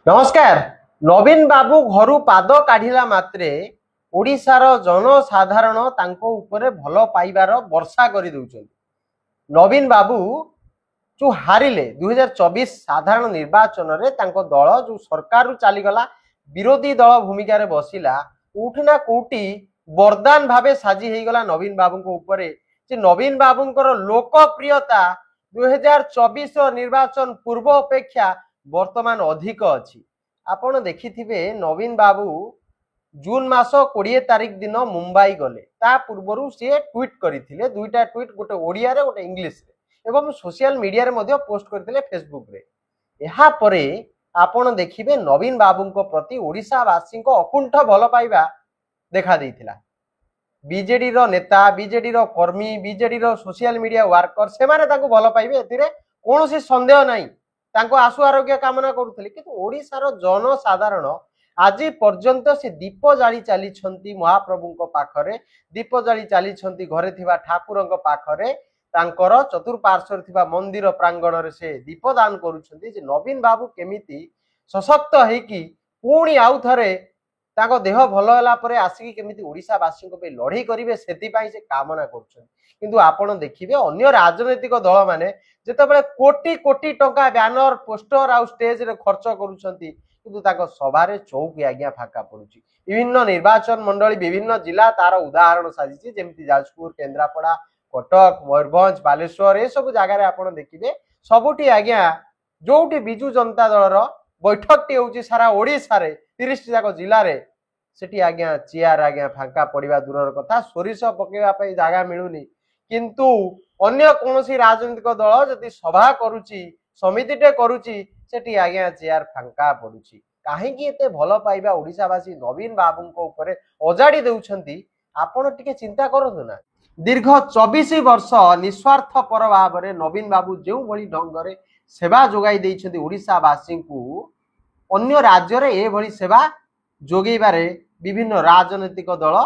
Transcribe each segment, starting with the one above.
नमस्कार। नवीन बाबू घर पाद काढ़िला मात्रे ओडिशार जनसाधारण तांको उपरे भल पाइबार वर्षा कर दउछन। नवीन बाबू जो हारिले 2024 साधारण निर्वाचन रे तांको दल जो सरकार चलीगला विरोधी दल भूमिका रे बसिला कोठी ना कोठी वरदान भावे साजी हेगला नवीन बाबू को उपरे जे नवीन बाबूंकर लोकप्रियता 2024 निर्वाचन पूर्व अपेक्षा वर्तमान अधिक अच्छी। आपण देखिथिबे नवीन बाबू जून मास 20 तारिख दिन मुंबई गले ता पूर्वरु से ट्वीट करथिले दुईटा ट्वीट गोटे ओडिया रे गोटे इंग्लिश रे एवं सोशल मीडिया रे मध्ये पोस्ट करथिले फेसबुक रे। एहा परे आपण देखिबे नवीन बाबूंको प्रति ओडिसा वासी को अकुंठ भल पाइबा देखा देइथिला। बीजेडी रो नेता, बीजेडी रो कर्मी, बीजेडी रो सोशल मीडिया वर्कर से माने ताको भल पाइबे एथिरे कोनोसी संदेह नाही। तांको आशु आरोग्य कामना करुथले किंतु ओडिसा रो जनसाधारण आज पर्यंत से दीप जाली चली महाप्रभु पाखरे, दीप जाली चली घरे थिबा ठाकुरंक पाखरे, तांकर चतुर्पार्श्वर थिबा मंदिर प्रांगण रे से दीपदान करुछंती जे नवीन बाबू केमिति सशक्त हेकी पुणी आउ थरे ताको देह भल होला परे आसिकी केमिति ओडिसा वासी को पे लड़ाई करिवे सेति पई से कामना करुछंती। किंतु आपण देखिबे अन्य राजनैतिक दल माने जेतेबेले कोटी कोटी टंका बैनर पोस्टर आउ स्टेज रे खर्च करुछंती किंतु ताको सभारे चौकी आज्ञा फाका पड़ुची। विभिन्न निर्वाचन मंडली विभिन्न जिला तार उदाहरण साजिची जेमति जाजपुर, केन्द्रापड़ा, कटक, मयूरभंज, बालेश्वर ए सब जगह रे आपण देखिबे सबुठी आज्ञा जोठी बिजू जनता दल रो बैठक टी होची सारा ओडिसा रे 30 जाक जिला रे सेठी आज्ञा चेयर आज्ञा फाका पड़िबा दूरर कथा सोरिष पकेवा पई जागा मिलुनी। किंतु अन्य कोनोसी राजनीतिक दल जदि सभा करूची समितिटे करूची सेठी आज्ञा चेयर फांका पड़ुची। काहेकि एते भल पाइबा ओडिसावासी नवीन बाबूंको उपरे अजाड़ी देउछंती आपण टिके चिंता करंतु ना। दीर्घ 24 वर्ष निस्वार्थ पर भावरे नवीन बाबू जेउ भली ढंगरे सेवा जोगाई देइछंती ओडिसावासी को अन्य राज्य रे ए भली सेवा जोगैबारे विभिन्न राजनीतिक दल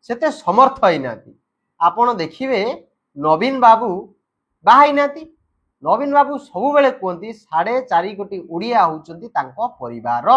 सेते समर्थ हैनाती। आपण देखिबे नवीन बाबू बाहाई नाती। नवीन बाबू सबु बेले कहती 4.5 कोटी ओडिया होउचंती तांको परिवार,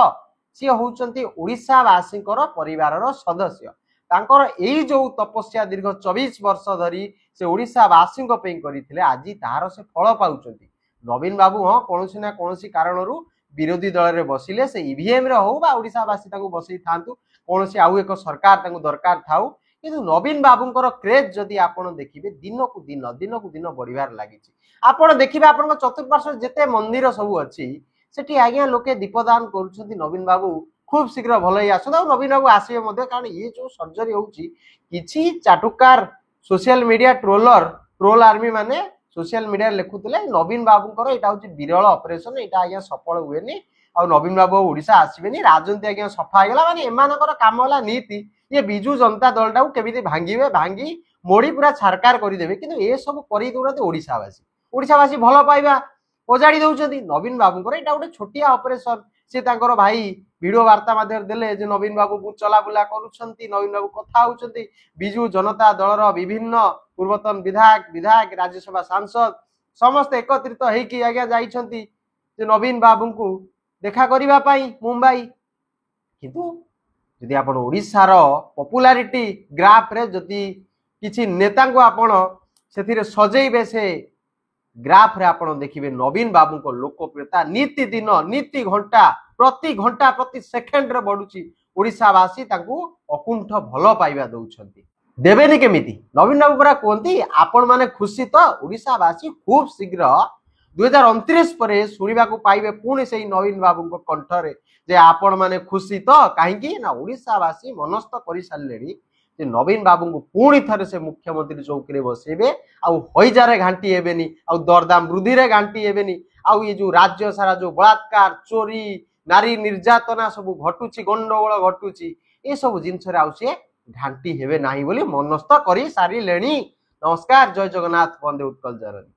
सी होउचंती ओडिसावासी परिवार सदस्य। तांकर एई जो तपस्या दीर्घ 24 वर्ष धरी से ओडिसावासी करथिले आज तार से फल पाउचंती। नवीन बाबू हाँ कोनोसी ना कोनोसी कारणरू विरोधी दल रे बसिले से ईवीएम रे हो बा ओडिसावासी तांको बसई थांतु कोनोसी आउ एक सरकार तांको दरकार थाउ किंतु नवीन बाबूंकर क्रेज जदि आपण देखिबे दिन को दिन बढ़िबार लागिछि। आपण देखिबे आपण चतुर्पार्श्व जेते मंदिर सब अछि सेठी आज्ञा लोके दीपदान करूछंती। नवीन बाबू खूब शीघ्र भलई आसदा नवीन बाबू आसीबे मध्ये कारण ये जो सर्जरी होउछि किछि चाटुकार सोशल मीडिया ट्रोल आर्मी माने सोशल मीडिया लिखुतले नवीन बाबूंकर एटा होछि विरल ऑपरेशन, एटा आज्ञा सफल हुएनी आ नवीन बाबू ओडिशा आसीबेनी राजनीति आज्ञा सफा हेगला माने एमानकर काम होला नीति ये बिजू जनता दलटा केमिति भांगिबे भांगी मोड़ी पूरा छारकार करदेवे किंतु ए सब करि दउनाते ओडिसावासी भल पाइबा ओजाड़ी दउछंती। नवीन बाबूंकर एटा गोटे छोटिया ऑपरेशन से तांकर भाई वीडियो वार्ता माध्यम देले जे नवीन बाबू को चला बुला करूछंती, नवीन बाबू कथा होउछंती। बिजू जनता दलर विभिन्न पूर्वतन विधायक राज्यसभा सांसद समस्त एकत्रित हेकी आज्ञा जाइछंती जे नवीन बाबू को देखा करिबा पई मुंबई। किंतु यदि आपण ओडिसा रो पॉपुलैरिटी ग्राफ रे जदि किछि नेता को आपण सेथिरे सजेइबे से ग्राफ रे आपण देखिबे नवीन बाबू को लोकप्रियता नीति दिन नीति घंटा प्रति सेकेंड रे बढ़ुची। ओडिसावासी तांको अकुंठ भल पाइबा दउछंती देबेनी केमिति। नवीन बाबू परा कोंती आपण माने खुशी तो ओडिसावासी खूब शीघ्र 2029 परे सुनिबा को पाइबे पुणी से नवीन बाबू को कंठरे जे आपण माने खुशी तो काहेकि ना ओडिसावासी मनस्थ करि सारलेनी जे नवीन बाबू को पुणी थरे से मुख्यमंत्री चौकी रे बसेबे आउ होइजारे घांटी हेबेनी आउ दरदाम वृद्धि रे घांटी हेबेनी आउ ये जो राज्य सारा जो बलात्कार चोरी नारी निर्यातना सब घटुची गंडगोल घटुची ए सब जिंस रे आउ से घांटी हेबे नाही बोली मनस्थ करि सारी लेनी। नमस्कार, जय जगन्नाथ, वंदे उत्कल जननी।